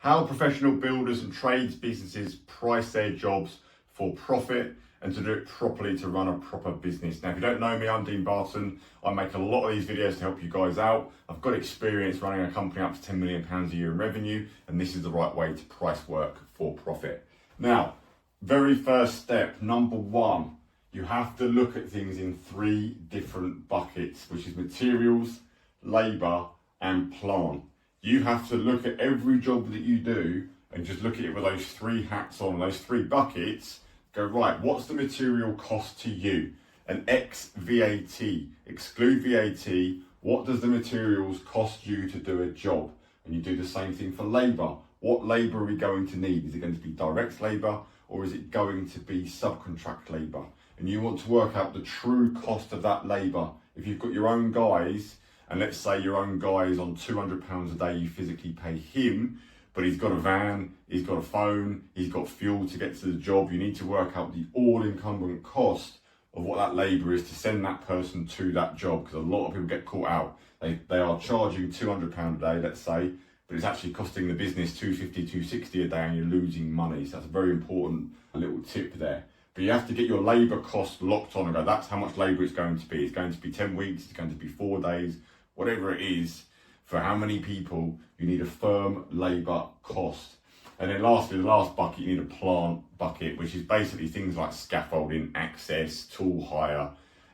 How professional builders and trades businesses price their jobs for profit and to do it properly to run a proper business. Now, if you don't know me, I'm Dean Barton. I make a lot of these videos to help you guys out. I've got experience running a company up to £10 million a year in revenue, and this is the right way to price work for profit. Now, very first step, number one, you have to look at things in three different buckets, which is materials, labour, and plant. You have to look at every job that you do and just look at it with those three hats on, those three buckets. Go, right, what's the material cost to you? An ex VAT, exclude VAT, what does the materials cost you to do a job? And you do the same thing for labour. What labour are we going to need? Is it going to be direct labour or is it going to be subcontract labour? And you want to work out the true cost of that labour. If you've got your own guys, and let's say your own guy is on £200 a day, you physically pay him, but he's got a van, he's got a phone, he's got fuel to get to the job. You need to work out the all-encompassing cost of what that labour is to send that person to that job, because a lot of people get caught out. They are charging £200 a day, let's say, but it's actually costing the business £250, £260 a day, and you're losing money. So that's a very important little tip there. But you have to get your labour cost locked on and go, that's how much labour it's going to be. It's going to be 10 weeks, it's going to be 4 days, whatever it is, for how many people, you need a firm labour cost. And then lastly, the last bucket, you need a plant bucket, which is basically things like scaffolding, access, tool hire,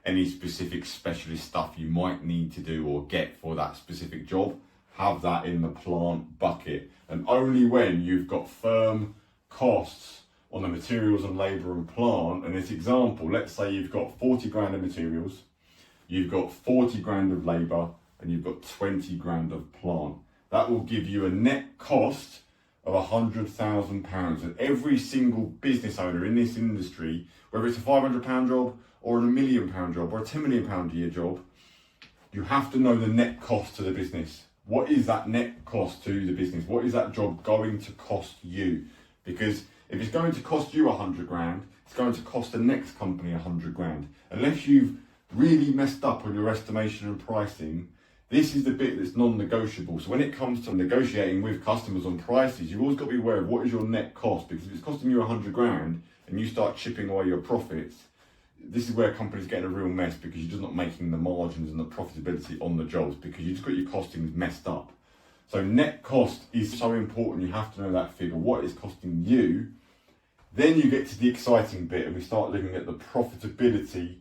any specific specialist stuff you might need to do or get for that specific job. Have that in the plant bucket. And only when you've got firm costs on the materials and labour and plant, and this example, let's say you've got 40 grand of materials, you've got 40 grand of labour, and you've got 20 grand of plant. That will give you a net cost of £100,000. And every single business owner in this industry, whether it's a £500 job or a £1 million job or a £10 million a year job, you have to know the net cost to the business. What is that net cost to the business? What is that job going to cost you? Because if it's going to cost you 100 grand, it's going to cost the next company 100 grand. Unless you've really messed up on your estimation and pricing, this is the bit that's non-negotiable. So when it comes to negotiating with customers on prices, you've always got to be aware of what is your net cost, because if it's costing you 100 grand and you start chipping away your profits, this is where companies get in a real mess, because you're just not making the margins and the profitability on the jobs, because you just got your costings messed up. So net cost is so important. You have to know that figure, what it's costing you. Then you get to the exciting bit and we start looking at the profitability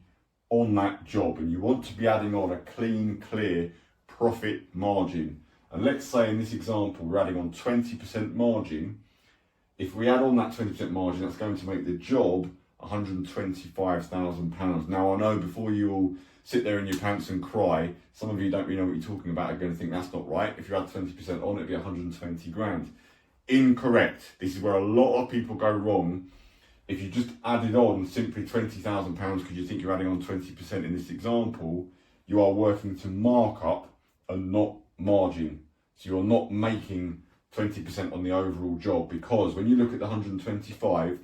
on that job. And you want to be adding on a clean, clear profit margin. And let's say in this example, we're adding on 20% margin. If we add on that 20% margin, that's going to make the job £125,000. Now, I know before you all sit there in your pants and cry, some of you don't really know what you're talking about, are going to think that's not right. If you add 20% on, it'd be 120 grand. Incorrect. This is where a lot of people go wrong. If you just added on simply £20,000 because you think you're adding on 20% in this example, you are working to markup and not margin. So you're not making 20% on the overall job, because when you look at the 125,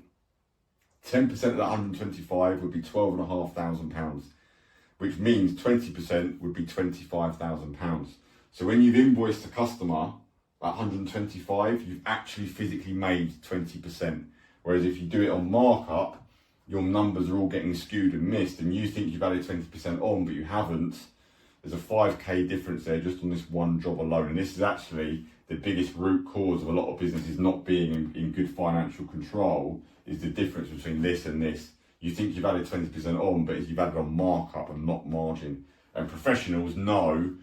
10% of that 125 would be £12,500, which means 20% would be £25,000. So when you've invoiced the customer at 125, you've actually physically made 20%. Whereas if you do it on markup, your numbers are all getting skewed and missed, and you think you've added 20% on, but you haven't. There's a 5k difference there just on this one job alone. And this is actually the biggest root cause of a lot of businesses not being in good financial control, is the difference between this and this. You think you've added 20% on, but you've added on markup and not margin. And professionals know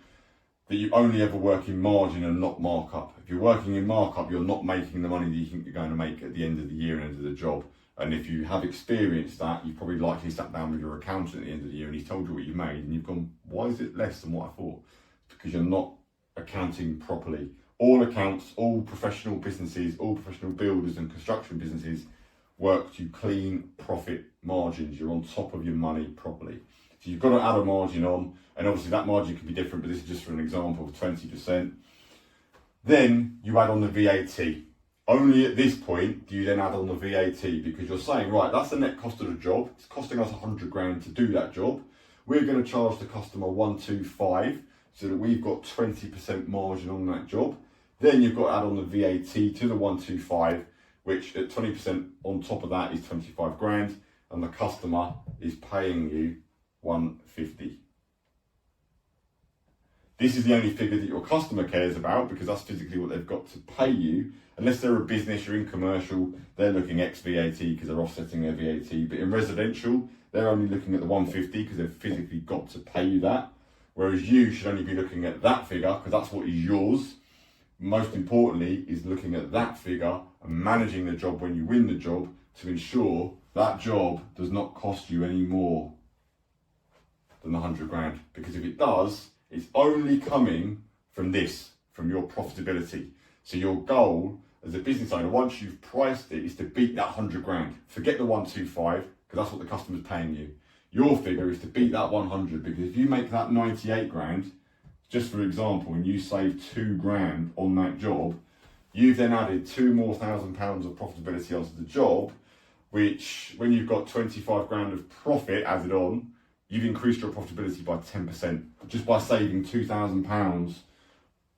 that you only ever work in margin and not markup. If you're working in markup, you're not making the money that you think you're going to make at the end of the year and end of the job. And if you have experienced that, you've probably likely sat down with your accountant at the end of the year and he's told you what you made, and you've gone, why is it less than what I thought? It's because you're not accounting properly. All accounts, all professional businesses, all professional builders and construction businesses work to clean profit margins. You're on top of your money properly. So you've got to add a margin on, and obviously that margin can be different, but this is just for an example of 20%. Then you add on the VAT. Only at this point do you then add on the VAT, because you're saying, right, that's the net cost of the job. It's costing us 100 grand to do that job. We're going to charge the customer 125 so that we've got 20% margin on that job. Then you've got to add on the VAT to the 125, which at 20% on top of that is 25 grand, and the customer is paying you 150. This is the only figure that your customer cares about because that's physically what they've got to pay you. Unless they're a business, you're in commercial, they're looking ex VAT because they're offsetting their VAT. But in residential, they're only looking at the 150 because they've physically got to pay you that. Whereas you should only be looking at that figure because that's what is yours. Most importantly is looking at that figure and managing the job when you win the job to ensure that job does not cost you any more than the 100 grand. Because if it does, it's only coming from this, from your profitability. So your goal as a business owner, once you've priced it, is to beat that 100 grand. Forget the 125, because that's what the customer's paying you. Your figure is to beat that 100, because if you make that 98 grand, just for example, and you save 2 grand on that job, you've then added 2 more £1,000 of profitability onto the job, which when you've got 25 grand of profit added on, you've increased your profitability by 10% just by saving £2,000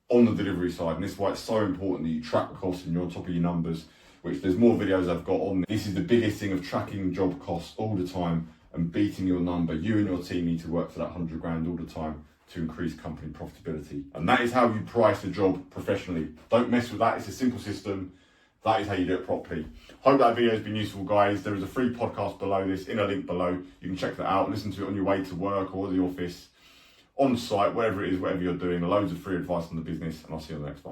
on the delivery side. And this is why it's so important that you track costs and you're on top of your numbers, which there's more videos I've got on. This is the biggest thing of tracking job costs all the time and beating your number. You and your team need to work for that 100 grand all the time to increase company profitability. And that is how you price a job professionally. Don't mess with that. It's a simple system. That is how you do it properly. Hope that video has been useful, guys. There is a free podcast below this, in a link below. You can check that out, listen to it on your way to work or the office, on site, wherever it is, whatever you're doing. Loads of free advice on the business, and I'll see you on the next one.